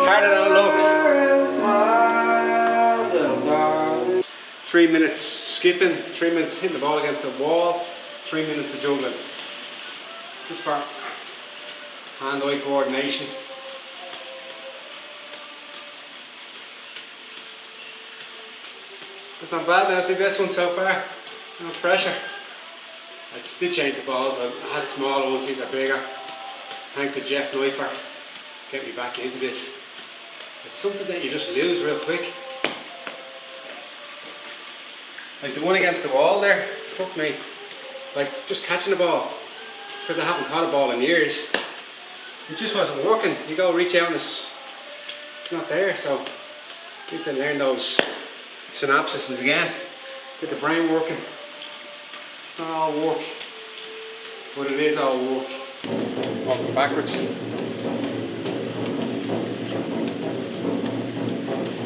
Harder than it looks. 3 minutes skipping, 3 minutes hitting the ball against the wall, 3 minutes of juggling. Just for hand-eye coordination. It's not bad, that's my best one so far. No pressure. I did change the balls, I had smaller ones, these are bigger. Thanks to Jeff Neufer, get me back into this. It's something that you just lose real quick. Like the one against the wall there, fuck me. Like just catching the ball, because I haven't caught a ball in years. It just wasn't working. You go reach out and it's not there, so you can learn those synapses again. Get the brain working. It's not all work, but it is all work. Walking backwards.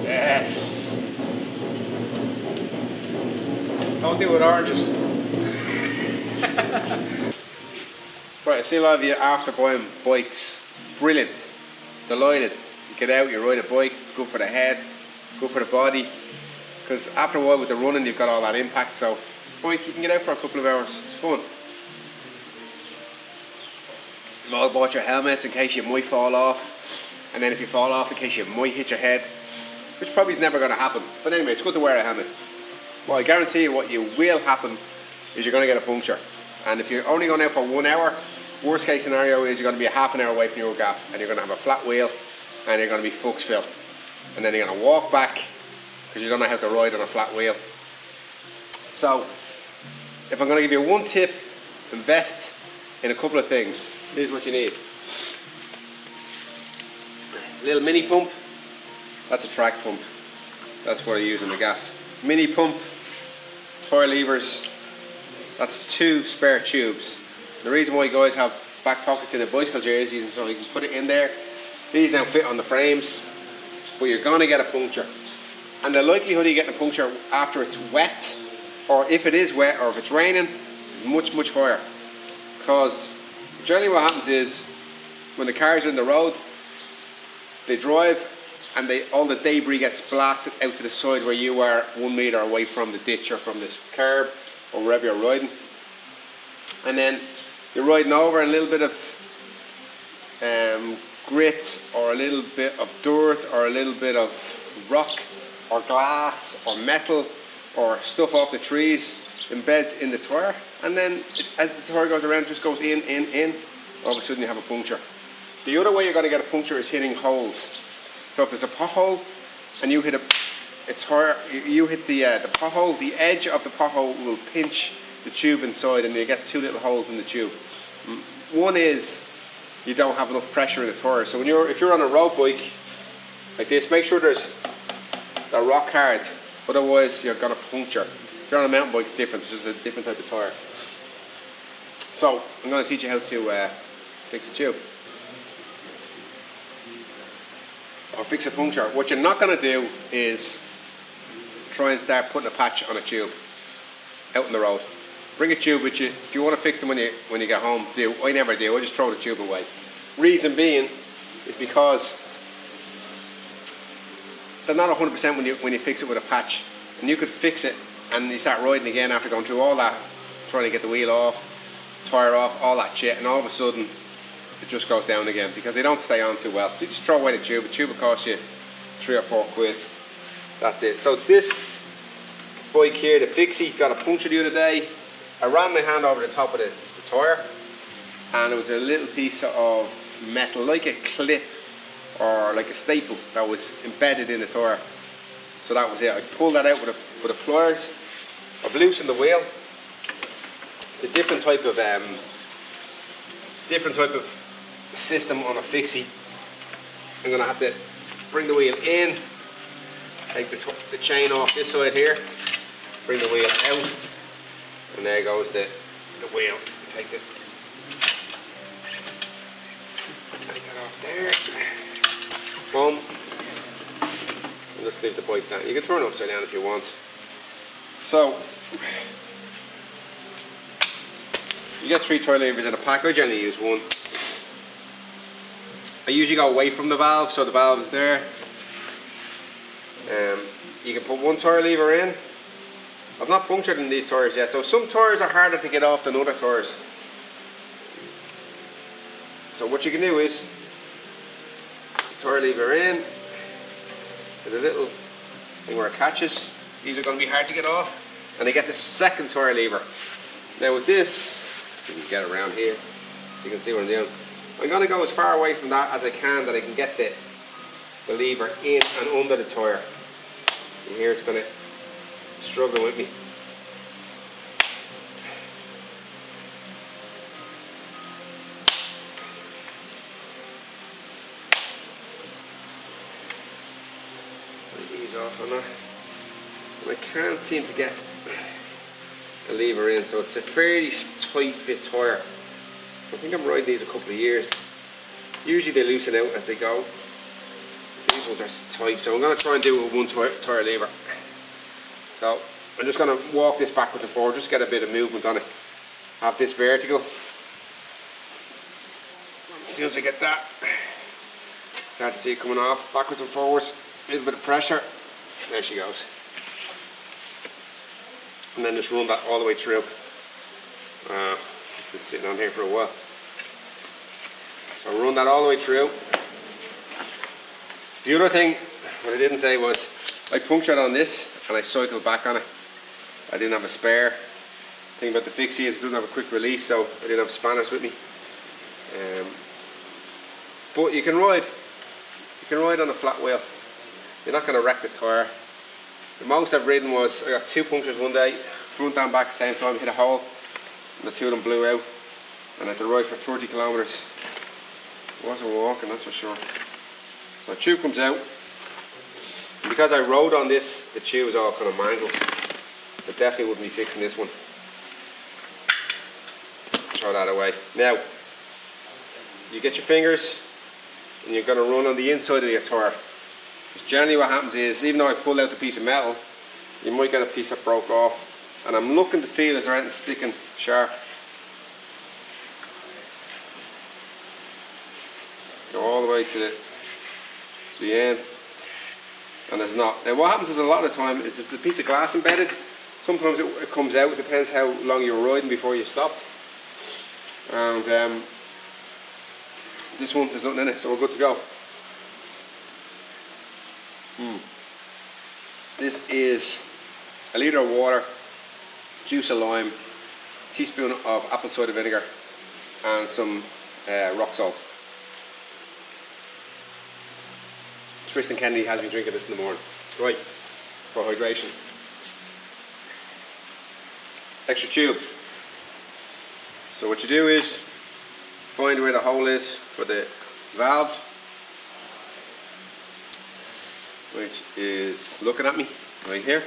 Yes. Don't do it with oranges. Right, I see a lot of you after buying bikes. Brilliant. Delighted. You get out, you ride a bike, it's good for the head, good for the body. Because after a while with the running you've got all that impact, so bike you can get out for a couple of hours, it's fun. You've all bought your helmets in case you might fall off, and then if you fall off in case you might hit your head, which probably is never going to happen, but anyway it's good to wear a helmet. Well, I guarantee you what you will happen is you're going to get a puncture, and if you're only going out for 1 hour, worst case scenario is you're going to be a half an hour away from your gaff and you're going to have a flat wheel and you're going to be fucks filled, and then you're going to walk back because you don't know how to ride on a flat wheel. So if I'm going to give you one tip, invest in a couple of things. Here's what you need. A little mini pump. That's a track pump. That's what I use in the gaff. Mini pump, tire levers. That's 2 spare tubes. The reason why guys have back pockets in the bicycle jerseys is so you can put it in there. These now fit on the frames, but you're going to get a puncture. And the likelihood of you getting a puncture after it's wet, or if it is wet, or if it's raining, is much, much higher. Because generally what happens is, when the cars are in the road, they drive and all the debris gets blasted out to the side where you are 1 meter away from the ditch or from this curb or wherever you're riding. And then you're riding over a little bit of grit or a little bit of dirt or a little bit of rock or glass or metal or stuff off the trees embeds in the tyre, and then as the tyre goes around it just goes in, all of a sudden you have a puncture. The other way you're going to get a puncture is hitting holes. So if there's a pothole and you hit a tyre, you hit the pothole, the edge of the pothole will pinch the tube inside and you get 2 little holes in the tube. One is you don't have enough pressure in the tyre. So if you're on a road bike like this, make sure they're rock hard, otherwise you're going to puncture. If you're on a mountain bike it's different, it's just a different type of tyre. So I'm going to teach you how to fix a tube. Or fix a puncture. What you're not going to do is try and start putting a patch on a tube out on the road. Bring a tube with you. If you want to fix them when you get home, do. I never do. I just throw the tube away. Reason being is because they're not 100% when you fix it with a patch. And you could fix it and you start riding again after going through all that, trying to get the wheel off, tire off, all that shit, and all of a sudden it just goes down again because they don't stay on too well. So you just throw away the tube. The tube will cost you 3 or 4 quid. That's it. So this bike here, the Fixie, got a puncture the other day. I ran my hand over the top of the tyre and it was a little piece of metal, like a clip or like a staple that was embedded in the tyre. So that was it. I pulled that out with the pliers. I've loosened the wheel. It's a different type of system on a Fixie. I'm gonna have to bring the wheel in, take the chain off this side here, bring the wheel out, and there goes the wheel. Take that off there. Boom. And just leave the bike down. You can turn it upside down if you want. So you get 3 tyre levers in a pack. I generally use 1. I usually go away from the valve, so the valve is there. You can put 1 tyre lever in. I've not punctured in these tyres yet, so some tyres are harder to get off than other tyres. So what you can do is, tyre lever in, there's a little thing where it catches. These are going to be hard to get off, and they get the second tyre lever. Now with this, you can get around here, so you can see what I'm doing. I'm going to go as far away from that as I can, that I can get the lever in and under the tyre. And here it's going to struggle with me. Ease off on that. And I can't seem to get a lever in, so it's a fairly tight fit tyre. I think I'm riding these a couple of years. Usually they loosen out as they go. These ones are tight, so I'm going to try and do it with 1 tyre lever. So I'm just going to walk this backwards and forwards, just get a bit of movement on it. Have this vertical. As soon as I get that, start to see it coming off, backwards and forwards, a little bit of pressure. There she goes. And then just run that all the way through. It's been sitting on here for a while. So run that all the way through. The other thing, what I didn't say was, I punctured on this and I cycled back on it. I didn't have a spare. The thing about the Fixie is it doesn't have a quick release, so I didn't have spanners with me. But you can ride on a flat wheel. You're not going to wreck the tyre. The most I've ridden was, I got 2 punctures one day, front and back at the same time, hit a hole, and the 2 of them blew out. And I had to ride for 30 kilometres. It wasn't walking, that's for sure. So the tube comes out. And because I rode on this, the tube is all kind of mangled. So definitely wouldn't be fixing this one. Throw that away. Now, you get your fingers and you're going to run on the inside of your tyre. Because generally what happens is, even though I pull out the piece of metal, you might get a piece that broke off. And I'm looking to feel is there anything sticking sharp. Go all the way to the end. And there's not. Now what happens is a lot of the time is it's a piece of glass embedded. Sometimes it comes out, it depends how long you were riding before you stopped. And this one, there's nothing in it, so we're good to go. This is a litre of water, juice of lime, teaspoon of apple cider vinegar, and some rock salt. Tristan Kennedy has me drinking this in the morning. Right, for hydration. Extra tube. So what you do is find where the hole is for the valve, which is looking at me right here.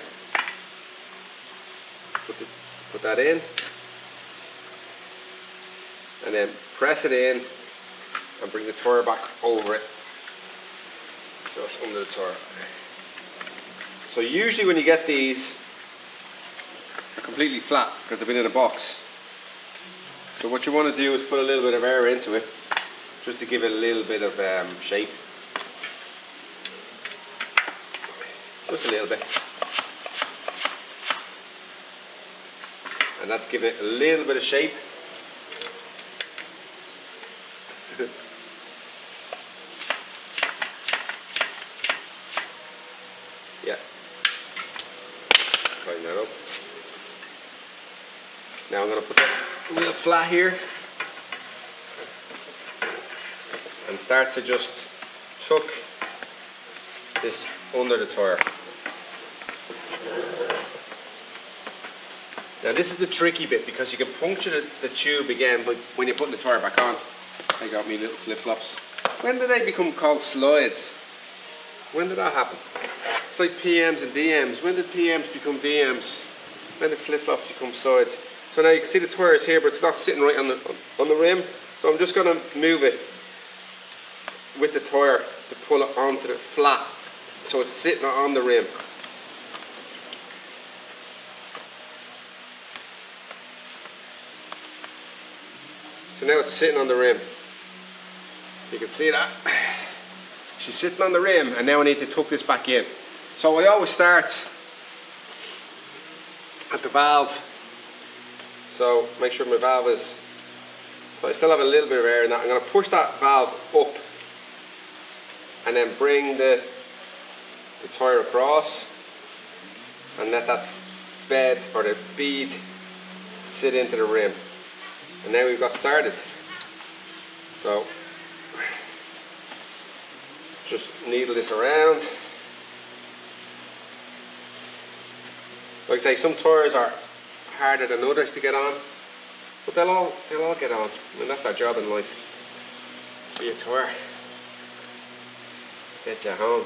Put that in, and then press it in and bring the tyre back over it so it's under the tyre. So usually when you get these, they're completely flat because they've been in a box. So what you want to do is put a little bit of air into it, just to give it a little bit of shape. Just a little bit. And that's giving it a little bit of shape. Yeah. Tighten that up. Now I'm going to put the wheel flat here and start to just tuck this under the tyre. Now this is the tricky bit, because you can puncture the tube again when you're putting the tyre back on. I got me little flip-flops. When did they become called slides? When did that happen? It's like PMs and DMs. When did PMs become DMs? When did flip-flops become slides? So now you can see the tyre is here, but it's not sitting right on the rim. So I'm just going to move it with the tyre to pull it onto the flat, so it's sitting on the rim. So now it's sitting on the rim. You can see that. She's sitting on the rim, and now I need to tuck this back in. So I always start at the valve. So make sure my valve is, so I still have a little bit of air in that. I'm going to push that valve up and then bring the tyre across and let that bed or the bead sit into the rim. And now we've got started. So just needle this around. Like I say, some tyres are harder than others to get on, but they'll all get on. I mean, that's their job in life. Be a tyre. Get you home.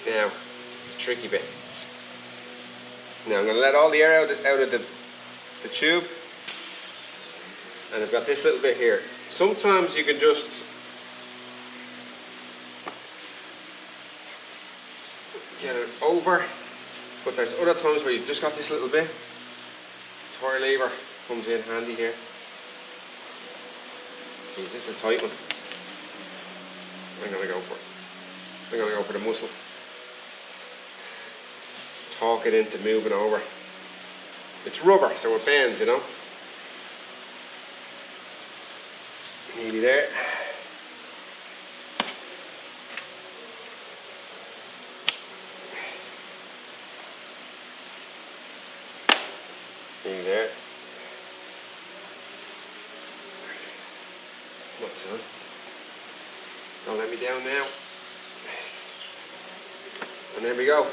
Now, the tricky bit. Now I'm going to let all the air out of the tube, and I've got this little bit here. Sometimes you can just get it over, but there's other times where you've just got this little bit. Tyre lever comes in handy here. Jeez, this is a tight one. I'm going to go for it. I'm going to go for the muscle. Talk it into moving over. It's rubber, so it bends, you know. Nearly there. Nearly there. Come on, son. Don't let me down now. And there we go.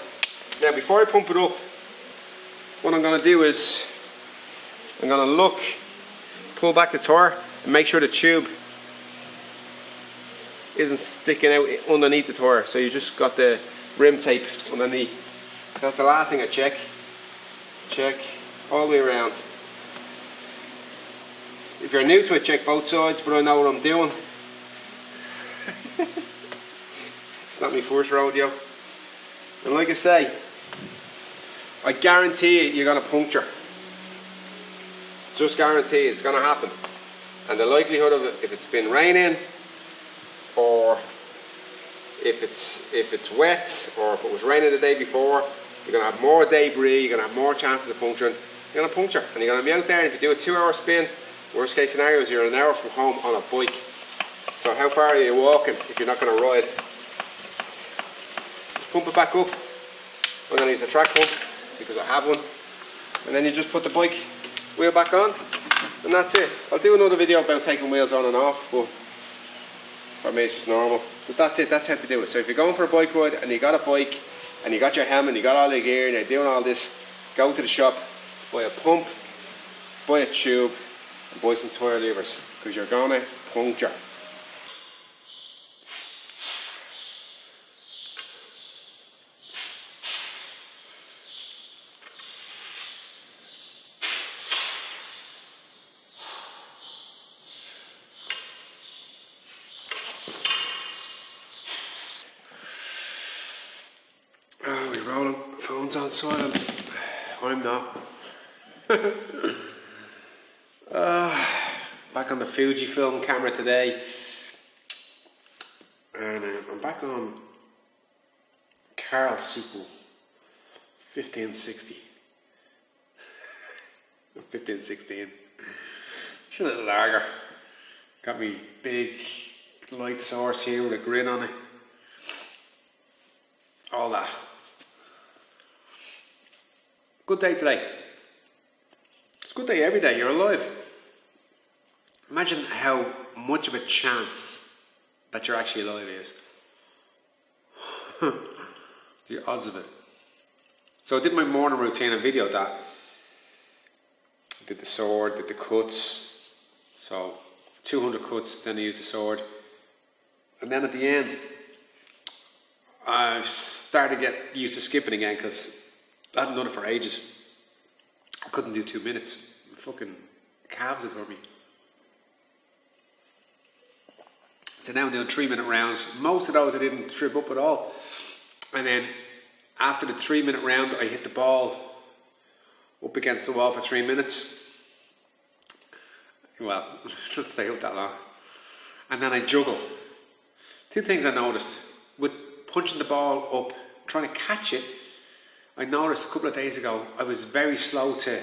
Now before I pump it up, what I'm going to do is I'm going to look, pull back the tyre and make sure the tube isn't sticking out underneath the tyre. So you just got the rim tape underneath. That's the last thing I check. Check all the way around. If you're new to it, check both sides, but I know what I'm doing. It's not my first rodeo. And like I say, I guarantee you're going to puncture. Just guarantee it's going to happen. And the likelihood of it, if it's been raining, or if it's wet, or if it was raining the day before, you're going to have more debris, you're going to have more chances of puncturing. You're going to puncture, and you're going to be out there, and if you do a 2-hour spin, worst case scenario is you're an hour from home on a bike. So how far are you walking if you're not going to ride? Just pump it back up. I'm going to use a track pump because I have one. And then you just put the bike wheel back on, and that's it. I'll do another video about taking wheels on and off, but for me it's just normal. But that's it, that's how to do it. So if you're going for a bike ride and you got a bike and you got your helmet and you got all the gear and you're doing all this, go to the shop, buy a pump, buy a tube, and buy some tyre levers, because you're gonna puncture. Phone's on silent. I'm not. Back on the Fujifilm camera today. And I'm back on Carl Super 1560. 1516. It's a little lager. Got me big light source here with a grin on it. All that. Good day today. It's a good day every day. You're alive. Imagine how much of a chance that you're actually alive is. The odds of it. So I did my morning routine and videoed that. I did the sword, did the cuts. So 200 cuts, then I used the sword. And then at the end, I started to get used to skipping again because I hadn't done it for ages. I couldn't do 2 minutes. My fucking calves would hurt me. So now I'm doing 3-minute rounds. Most of those I didn't trip up at all. And then after the 3-minute round, I hit the ball up against the wall for 3 minutes. Well, it doesn't stay up that long. And then I juggle. 2 things I noticed. With punching the ball up, trying to catch it, I noticed a couple of days ago, I was very slow to,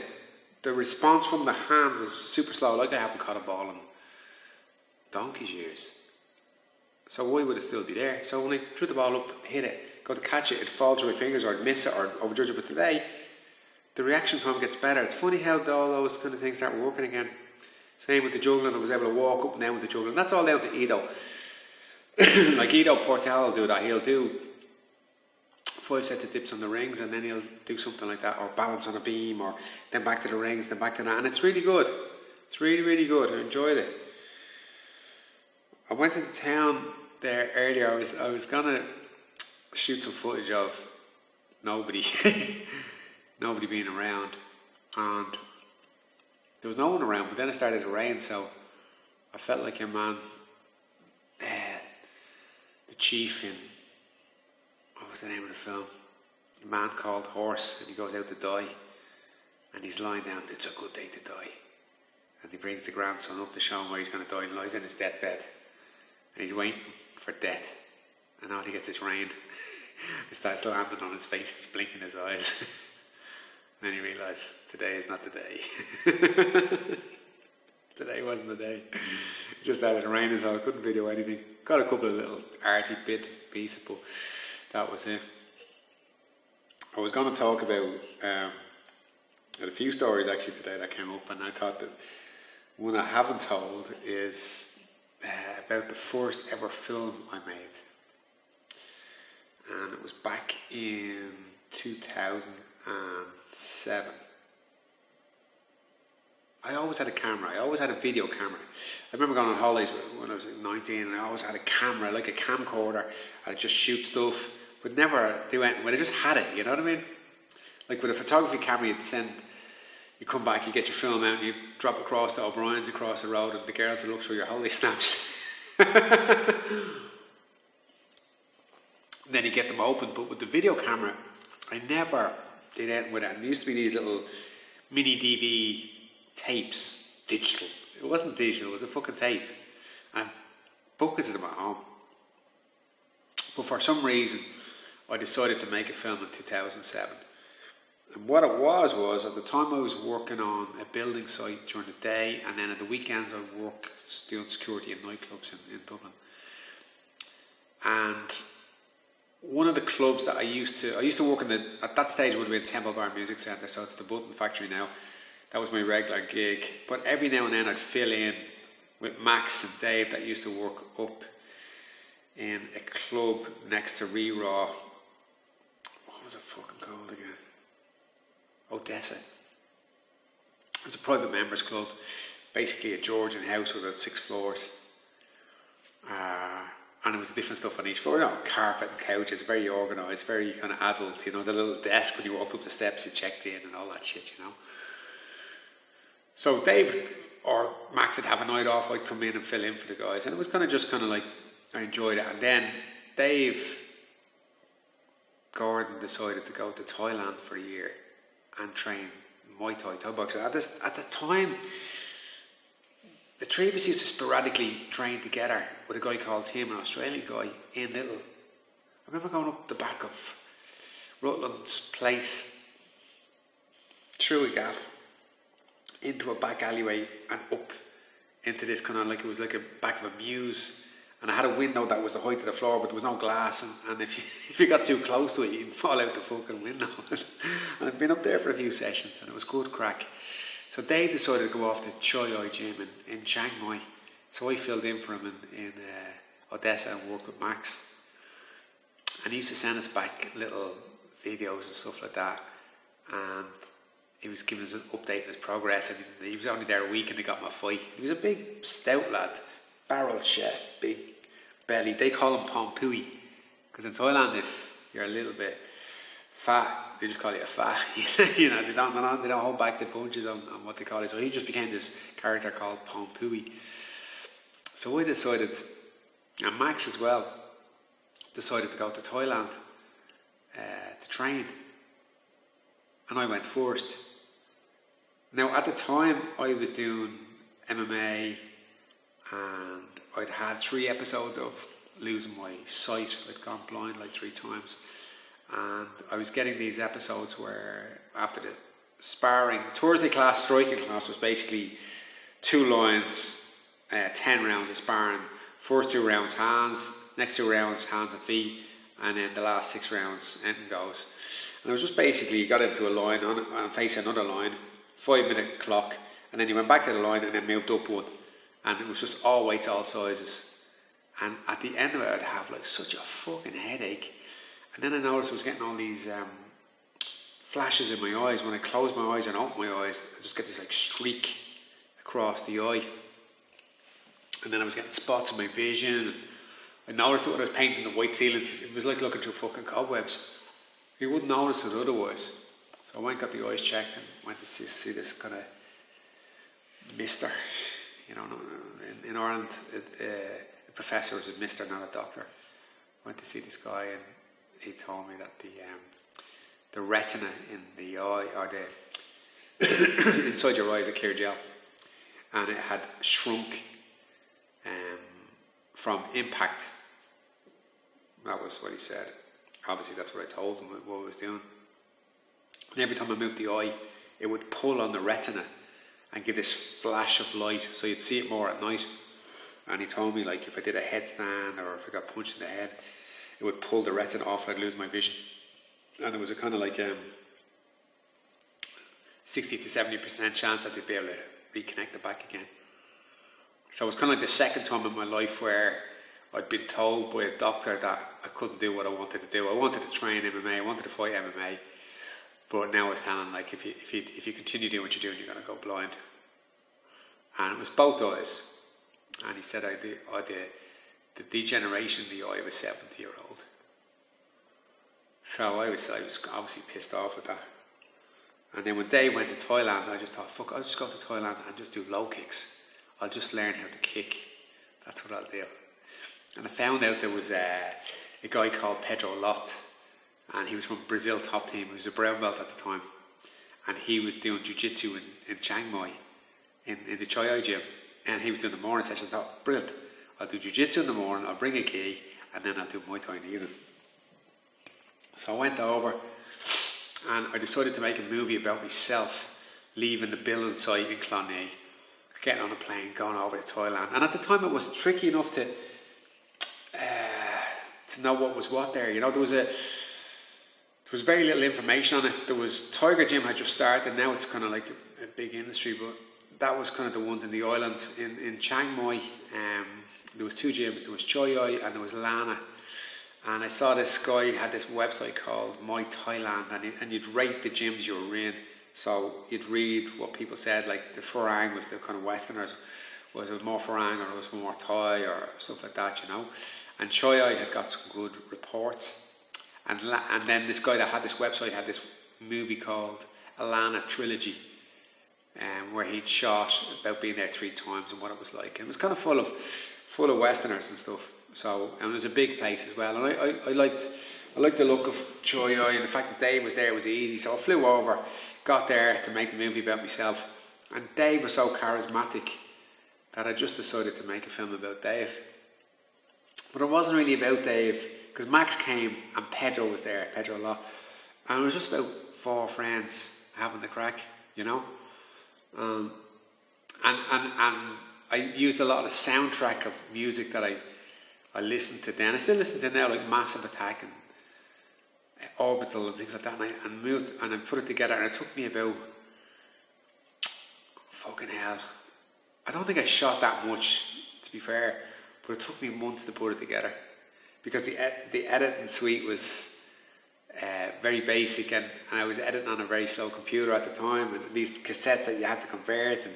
the response from the hand was super slow, like I haven't caught a ball in donkey's years. So why would it still be there? So when I threw the ball up, hit it, go to catch it, it'd fall through my fingers or I'd miss it or overjudge it. But today, the reaction time gets better. It's funny how all those kind of things start working again. Same with the juggling, I was able to walk up and down with the juggling. That's all down to Ido. Like Ido Portal will do that. He'll do 5 sets of dips on the rings and then he'll do something like that, or balance on a beam, or then back to the rings, then back to that, and it's really good. It's really, really good. I enjoyed it. I went into town there earlier. I was gonna shoot some footage of nobody being around, and there was no one around, but then it started to rain, so I felt like your man, the chief in, what was the name of the film? A Man Called Horse, and he goes out to die, and he's lying down, it's a good day to die. And he brings the grandson up to show him where he's going to die, and lies in his deathbed. And he's waiting for death, and all he gets is rain. It starts landing on his face, he's blinking his eyes. And then he realised, today is not the day. Today wasn't the day. It just started raining, so I couldn't video anything. Got a couple of little arty bits and pieces, but that was it. I was going to talk about a few stories actually today that came up, and I thought that one I haven't told is about the first ever film I made. And it was back in 2007. I always had a camera. I always had a video camera. I remember going on holidays when I was 19, and I always had a camera, like a camcorder. I'd just shoot stuff, but never do anything. But I just had it, you know what I mean? Like with a photography camera, you come back, you get your film out, and you drop across to O'Brien's across the road, and the girls will look through your holiday snaps. Then you get them open. But with the video camera, I never did anything with it. And there used to be these little mini DV tapes, digital. It wasn't digital, it was a fucking tape. I have buckets of them at home. But for some reason, I decided to make a film in 2007. And what it was at the time I was working on a building site during the day, and then at the weekends I would work doing security in nightclubs in Dublin. And one of the clubs that I used to work in at that stage would have been Temple Bar Music Centre, so it's the Button Factory now. That was my regular gig. But every now and then I'd fill in with Max and Dave that used to work up in a club next to Re-Raw. What was it fucking called again? Odessa. It was a private members club, basically a Georgian house with about 6 floors. And there was different stuff on each floor, carpet and couches, very organised, very kind of adult, the little desk when you walked up the steps, you checked in and all that shit, So Dave or Max would have a night off, I'd come in and fill in for the guys, and it was kind of like, I enjoyed it. And then Dave Gordon decided to go to Thailand for a year and train Muay Thai boxing. At the time, the three of us used to sporadically train together with a guy called Tim, an Australian guy, in Little. I remember going up the back of Rutland's place, through a gaff, into a back alleyway and up into this kind of like, it was like a back of a mews. And I had a window that was the height of the floor, but there was no glass. And if you got too close to it, you'd fall out the fucking window. And I'd been up there for a few sessions, and it was good crack. So Dave decided to go off to Choi Oi Gym in Chiang Mai. So I filled in for him in Odessa and worked with Max. And he used to send us back little videos and stuff like that. And he was giving us an update on his progress. And he was only there a week and he got my fight. He was a big, stout lad. Barrel chest, big belly. They call him Pompui. Because in Thailand, if you're a little bit fat, they just call you a fat. You know, they don't hold back the punches on what they call it. So he just became this character called Pompui. So I decided, and Max as well, decided to go to Thailand to train. And I went first. Now at the time I was doing MMA and I'd had 3 episodes of losing my sight. I'd gone blind like 3 times. And I was getting these episodes where after the sparring, Thursday class, striking class was basically 2 lines, 10 rounds of sparring. First 2 rounds hands, next 2 rounds hands and feet, and then the last 6 rounds anything goes. And it was just basically you got into a line and face another line, 5-minute clock, and then you went back to the line and then moved up one. And it was just all weights, all sizes. And at the end of it, I'd have like such a fucking headache. And then I noticed I was getting all these flashes in my eyes. When I close my eyes and open my eyes, I just get this like streak across the eye. And then I was getting spots in my vision. I noticed that when I was painting the white ceilings, it was like looking through fucking cobwebs. You wouldn't notice it otherwise. So I went and got the eyes checked and went to see this kind of mister. You know, in Ireland, a professor was a mister, not a doctor. Went to see this guy, and he told me that the retina in the eye, or the inside your eye, is a clear gel, and it had shrunk from impact. That was what he said. Obviously, that's what I told him what I was doing. And every time I moved the eye, it would pull on the retina and give this flash of light, so you'd see it more at night. And he told me, like, if I did a headstand or if I got punched in the head, it would pull the retina off and I'd lose my vision. And it was a kind of like 60 to 70% chance that they'd be able to reconnect it back again. So it was kind of like the second time in my life where I'd been told by a doctor that I couldn't do what I wanted to do. I wanted to train MMA, I wanted to fight MMA. But now I was telling, like, if you continue doing what you're doing, you're going to go blind. And it was both eyes. And he said I had the degeneration in the eye of a 70-year-old. So I was obviously pissed off with that. And then when Dave went to Thailand, I just thought, fuck, I'll just go to Thailand and just do low kicks. I'll just learn how to kick. That's what I'll do. And I found out there was a guy called Pedro Lot. And he was from Brazil top team. He was a brown belt at the time. And he was doing jiu-jitsu in Chiang Mai, in the Choi Oi Gym. And he was doing the morning session. I thought, brilliant. I'll do jiu-jitsu in the morning, I'll bring a gi, and then I'll do Muay Thai in the evening. So I went over, and I decided to make a movie about myself, leaving the building site in Clonee, getting on a plane, going over to Thailand. And at the time it was tricky enough to know what was what there. You know, there was very little information on it. There was Tiger Gym had just started. Now it's kind of like a big industry, but that was kind of the ones in the islands. In Chiang Mai, there was 2 gyms. There was Choi Oi and there was Lana. And I saw this guy had this website called My Thailand, and you'd rate the gyms you were in. So you'd read what people said, like the Farang was the kind of Westerners. Was it more Farang or it was more Thai or stuff like that, you know? And Choi Oi had got some good reports. And then this guy that had this website had this movie called Alana Trilogy, where he'd shot about being there 3 times and what it was like. And it was kind of full of Westerners and stuff. So, and it was a big place as well. And I liked I liked the look of Choi, and the fact that Dave was there was easy. So I flew over, got there to make the movie about myself. And Dave was so charismatic that I just decided to make a film about Dave. But it wasn't really about Dave, because Max came and Pedro was there, Pedro Law. And it was just about 4 friends having the crack, you know. And I used a lot of the soundtrack of music that I listened to then. I still listen to now, like Massive Attack and Orbital and things like that. And I put it together, and it took me about, fucking hell, I don't think I shot that much, to be fair, but it took me months to put it together, because the editing suite was very basic, and I was editing on a very slow computer at the time, and these cassettes that you had to convert and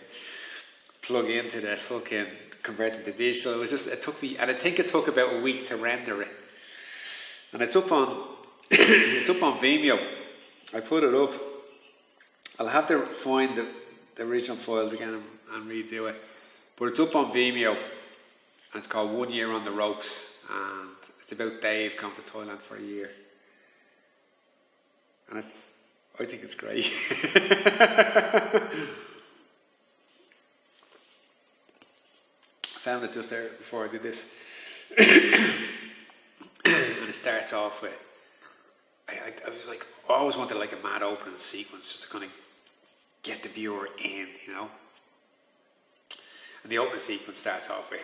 plug into the fucking convert it to digital. It took me, and I think it took about a week to render it, and it's up on it's up on Vimeo. I put it up. I'll have to find the original files again and redo it, but it's up on Vimeo, and it's called 1 Year on the Ropes, and it's about Dave going to Thailand for a year, and I think it's great. I found it just there before I did this, and it starts off with, I was like, I always wanted like a mad opening sequence just to kind of get the viewer in, you know. And the opening sequence starts off with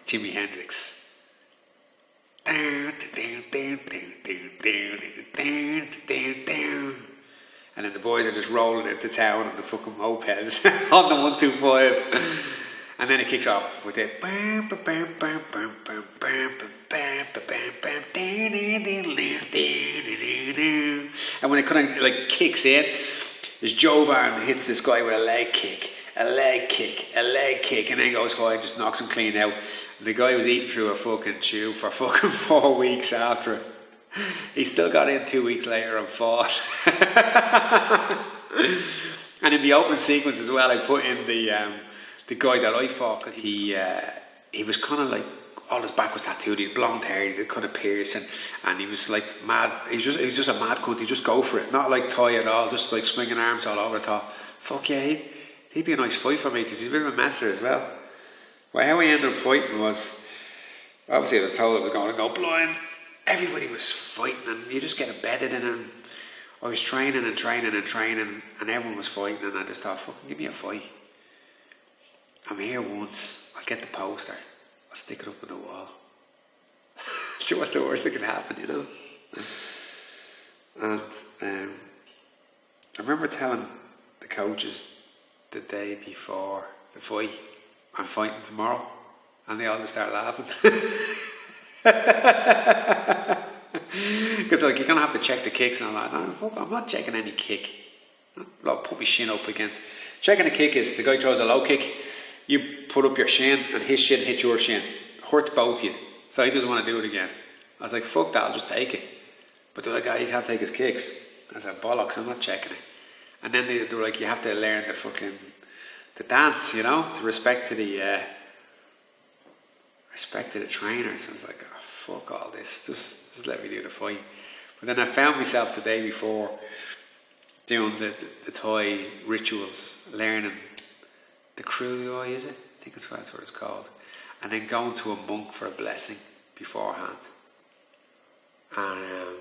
Jimi Hendrix. And then the boys are just rolling into town on the fucking mopeds on the 125. And then it kicks off with it. And when it kind of like kicks in, as Jovan hits this guy with a leg kick, and then goes high and just knocks him clean out. And the guy was eating through a fucking tube for fucking 4 weeks after it. He still got in 2 weeks later and fought. And in the opening sequence as well, I put in the guy that I fought, because he was kind of like, all his back was tattooed, he had blonde hair, he had kind of piercing, and he was like mad. He was just a mad cunt. He'd just go for it, not like Thai at all, just like swinging arms all over the top. Fuck yeah, he'd be a nice fight for me, because he's a bit of a master as well. Well, how I ended up fighting was, obviously I was told I was going to go blind. Everybody was fighting, and you just get embedded in it. I was training, and everyone was fighting, and I just thought, fucking give me a fight. I'm here once, I'll get the poster, I'll stick it up on the wall. So what's the worst that can happen, you know? And I remember telling the coaches the day before the fight, I'm fighting tomorrow, and they all just start laughing. Because like, you're going to have to check the kicks, and I'm like, no, fuck, I'm not checking any kick. I'll put my shin up against. Checking a kick is the guy throws a low kick, you put up your shin, and his shin hits your shin. It hurts both of you. So he doesn't want to do it again. I was like, fuck that, I'll just take it. But they're like, he can't take his kicks. I said, bollocks, I'm not checking it. And then they were like, you have to learn the dance, you know, to respect to the trainers. I was like, oh, fuck all this, just let me do the fight. But then I found myself the day before doing the Thai rituals, learning the Kruyoi, is it? I think that's what it's called. And then going to a monk for a blessing beforehand. And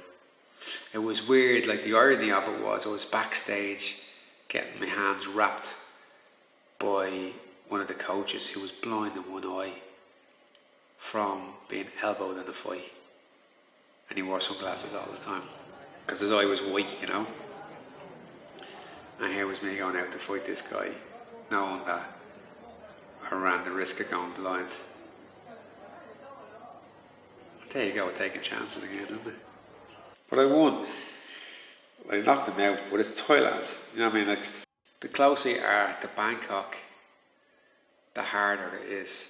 it was weird, like the irony of it was, I was backstage getting my hands wrapped by one of the coaches who was blind in one eye from being elbowed in a fight. And he wore sunglasses all the time, because his eye was white, you know. And here was me going out to fight this guy, knowing that I ran the risk of going blind. There you go, taking chances again, isn't it? But I won. I knocked him out, but it's Thailand. You know what I mean? Like, the closer you are to Bangkok, the harder it is.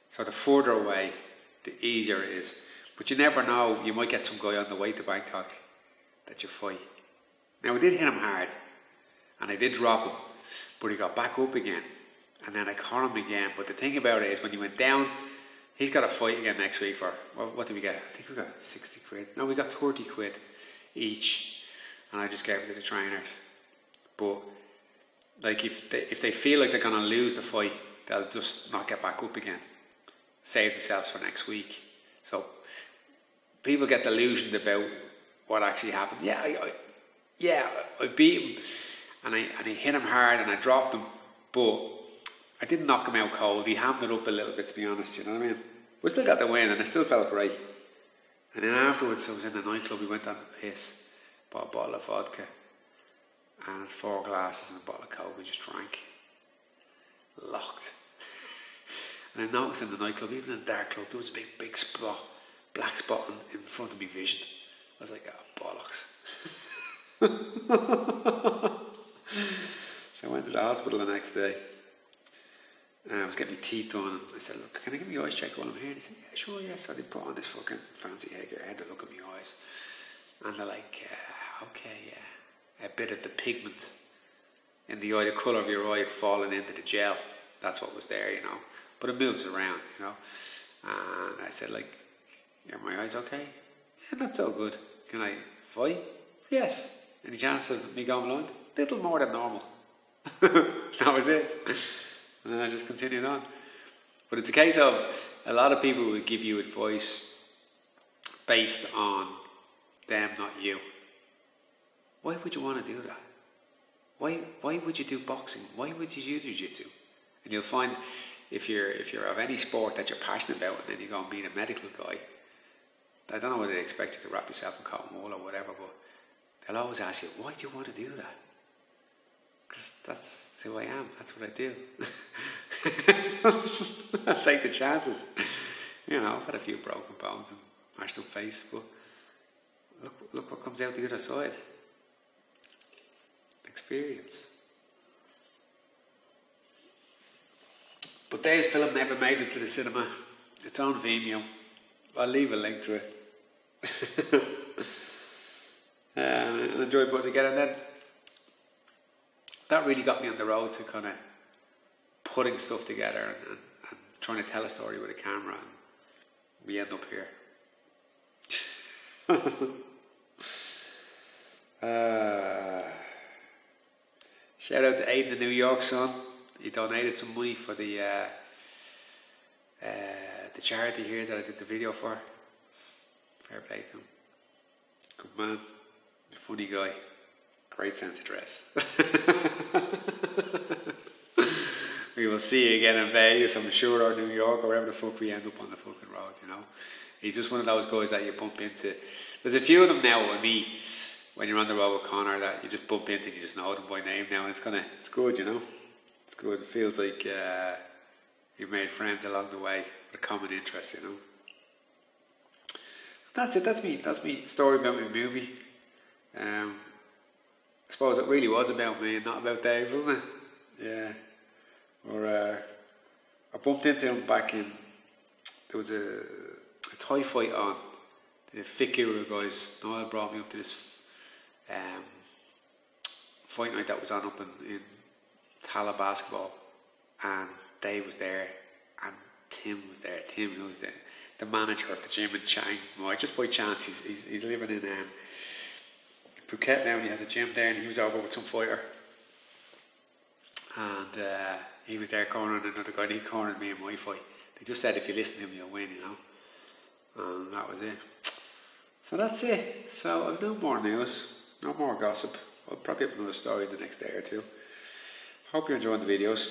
So the further away, the easier it is. But you never know, you might get some guy on the way to Bangkok that you fight. Now, I did hit him hard, and I did drop him, but he got back up again, and then I caught him again. But the thing about it is, when you went down He's got a fight again next week for, what did we get? I think we got 60 quid. No, we got 30 quid each. And I just gave it to the trainers. But, like, if they feel like they're going to lose the fight, they'll just not get back up again. Save themselves for next week. So, people get delusioned about what actually happened. Yeah, I beat him. And I hit him hard and I dropped him. But I didn't knock him out cold. He hammed it up a little bit, to be honest, you know what I mean? We still got the win and it still felt great. And then afterwards, I was in the nightclub, we went on the piss, bought a bottle of vodka and 4 glasses and a bottle of coke. We just drank. Locked. And I noticed in the nightclub, even in the dark club, there was a big spot, black spot in front of me vision. I was like, oh, bollocks. So I went to the hospital the next day. And I was getting my teeth done, and I said, look, can I get my eyes checked while I'm here? And he said, yeah, sure, yeah. So they put on this fucking fancy hair. I had to look at my eyes. And they're like, okay, yeah. A bit of the pigment in the eye, the colour of your eye had fallen into the gel. That's what was there, you know. But it moves around, you know. And I said, like, are my eyes okay? Yeah, not so good. Can I fight? Yes. Any chance of me going blind? Little more than normal. That was it. And then I just continued on. But it's a case of a lot of people will give you advice based on them, not you. Why would you want to do that? Why would you do boxing? Why would you do jiu-jitsu? And you'll find if you're of any sport that you're passionate about and then you go and meet a medical guy, I don't know whether they expect you to wrap yourself in cotton wool or whatever, but they'll always ask you, why do you want to do that? Because that's who I am. That's what I do. I take the chances. You know, I've had a few broken bones and mashed up face, but look what comes out the other side. Experience. But Dave's film never made it to the cinema. It's on Vimeo. I'll leave a link to it. And I enjoyed putting it together. And then that really got me on the road to kind of putting stuff together and trying to tell a story with a camera, and we end up here. Shout out to Aiden in New York, son. He donated some money for the charity here that I did the video for. Fair play to him. Good man. Funny guy. Great sense of dress. We will see you again in Vegas, I'm sure, or New York, or wherever the fuck we end up on the fucking road, you know. He's just one of those guys that you bump into. There's a few of them now with me, when you're on the road with Connor, that you just bump into and you just know them by name now, and it's good, you know. It's good. It feels like you've made friends along the way with a common interest, you know. That's it. That's me story about my movie. I suppose it really was about me and not about Dave, wasn't it? Yeah. Or I bumped into him back in. There was a Thai fight on. The Fit Guru guys, Noel brought me up to this fight night that was on up in Tala basketball, and Dave was there, and Tim was there. Tim, who was the manager of the gym in Chiang Mai. Just by chance, he's living in Phuket now, and he has a gym there, and he was over with some fighter, and he was there cornering another guy, and he cornered me in my fight. They just said if you listen to him, you'll win, you know. And that was it. So that's it. So I've no more news, no more gossip. I'll probably have another story the next day or two. Hope you're enjoying the videos.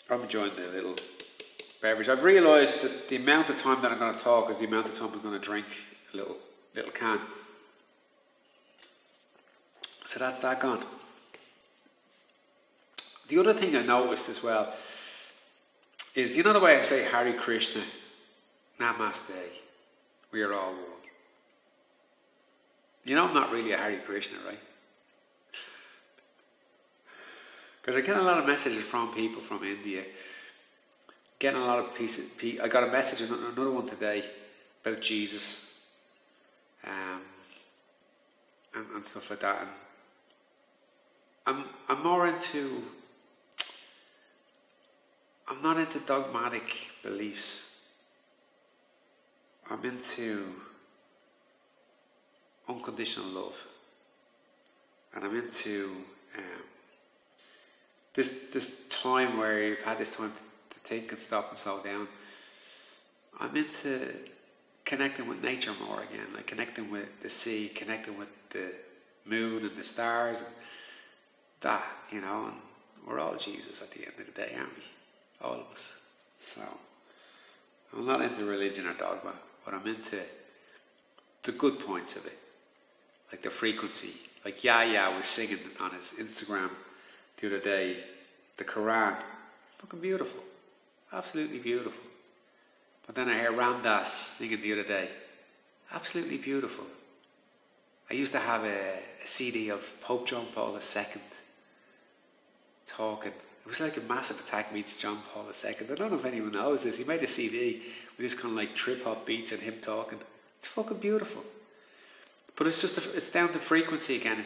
I'm enjoying the little beverage. I've realised that the amount of time that I'm going to talk is the amount of time I'm going to drink a little can. So that's that gone. The other thing I noticed as well is, you know the way I say Hare Krishna, Namaste, we are all one. You know I'm not really a Hare Krishna, right? Because I get a lot of messages from people from India. Getting a lot of pieces. I got a message, another one today, about Jesus, and stuff like that. And I'm more into. I'm not into dogmatic beliefs. I'm into unconditional love, and I'm into this time where you've had this time to think and stop and slow down. I'm into connecting with nature more again, like connecting with the sea, connecting with the moon and the stars, and that, you know. And we're all Jesus at the end of the day, aren't we? All of us. So I'm not into religion or dogma, but I'm into the good points of it, like the frequency. Like Yahya was singing on his Instagram the other day, the Quran, fucking beautiful, absolutely beautiful. But then I hear Ram Dass singing the other day, absolutely beautiful. I used to have a CD of Pope John Paul II talking. It was like a Massive Attack meets John Paul II. I don't know if anyone knows this. He made a CD with this kind of like trip hop beats and him talking. It's fucking beautiful. But it's just it's down to frequency again.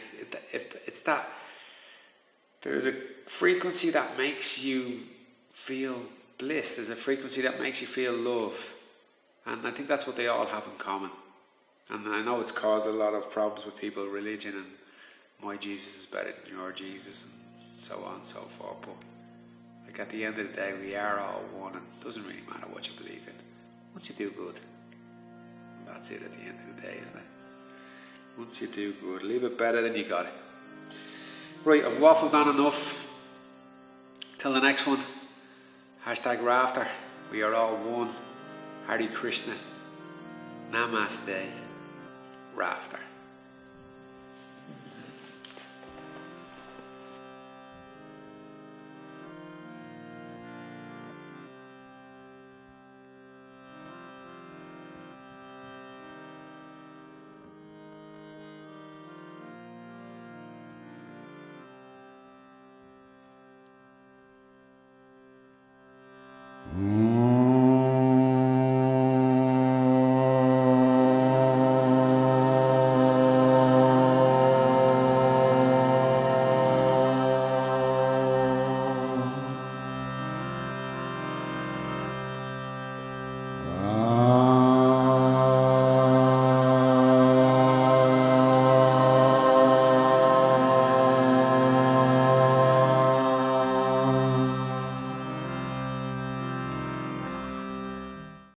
It's that there's a frequency that makes you feel bliss. There's a frequency that makes you feel love, and I think that's what they all have in common. And I know it's caused a lot of problems with people, religion, and my Jesus is better than your Jesus, and so on and so forth. But like at the end of the day, we are all one, and it doesn't really matter what you believe in. Once you do good, that's it at the end of the day, isn't it? Once you do good, leave it better than you got it. Right, I've waffled on enough. Till the next one. #Rafter. We are all one. Hare Krishna. Namaste. Rafter.